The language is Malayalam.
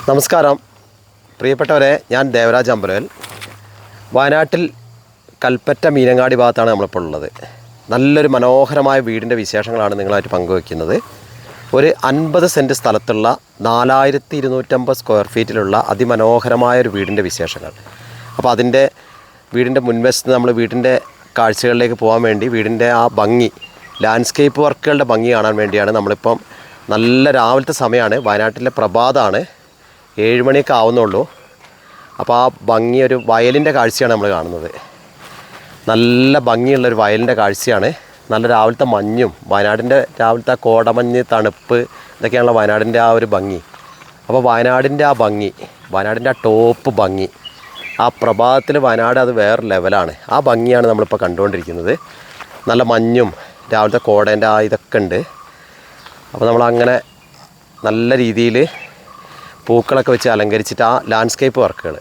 നമസ്കാരം പ്രിയപ്പെട്ടവരെ, ഞാൻ ദേവരാജ് അമ്പലവൽ. വയനാട്ടിൽ കൽപ്പറ്റ മീനങ്ങാടി ഭാഗത്താണ് നമ്മളിപ്പോൾ ഉള്ളത്. നല്ലൊരു മനോഹരമായ വീടിൻ്റെ വിശേഷങ്ങളാണ് നിങ്ങളായിട്ട് പങ്കുവയ്ക്കുന്നത്. ഒരു 50 സെൻറ്റ് സ്ഥലത്തുള്ള 4250 സ്ക്വയർ ഫീറ്റിലുള്ള അതിമനോഹരമായൊരു വീടിൻ്റെ വിശേഷങ്ങൾ. അപ്പോൾ അതിൻ്റെ വീടിൻ്റെ മുൻവശത്ത് നമ്മൾ വീടിൻ്റെ കാഴ്ചകളിലേക്ക് പോകാൻ വേണ്ടി വീടിൻ്റെ ആ ഭംഗി, ലാൻഡ്സ്കേപ്പ് വർക്കുകളുടെ ഭംഗി കാണാൻ വേണ്ടിയാണ് നമ്മളിപ്പം. നല്ല രാവിലത്തെ സമയമാണ്, വയനാട്ടിലെ പ്രഭാതമാണ്, 7 മണിയൊക്കെ ആവുന്നുള്ളൂ. അപ്പോൾ ആ ഭംഗി, ഒരു വയലിൻ്റെ കാഴ്ചയാണ് നമ്മൾ കാണുന്നത്. നല്ല ഭംഗിയുള്ളൊരു വയലിൻ്റെ കാഴ്ചയാണ്. നല്ല രാവിലത്തെ മഞ്ഞും, വയനാടിൻ്റെ രാവിലത്തെ കോടമഞ്ഞ്, തണുപ്പ്, ഇതൊക്കെയാണല്ലോ വയനാടിൻ്റെ ആ ഒരു ഭംഗി. അപ്പോൾ വയനാടിൻ്റെ ആ ഭംഗി, വയനാടിൻ്റെ ആ ടോപ്പ് ഭംഗി, ആ പ്രഭാതത്തിൽ വയനാട് അത് വേറെ ലെവലാണ്. ആ ഭംഗിയാണ് നമ്മളിപ്പോൾ കണ്ടുകൊണ്ടിരിക്കുന്നത്. നല്ല മഞ്ഞും രാവിലത്തെ കോടേൻ്റെ ആ ഇതൊക്കെ ഉണ്ട്. അപ്പോൾ നമ്മളങ്ങനെ നല്ല രീതിയിൽ പൂക്കളൊക്കെ വെച്ച് അലങ്കരിച്ചിട്ട് ആ ലാൻഡ്സ്കേപ്പ് വർക്കുകൾ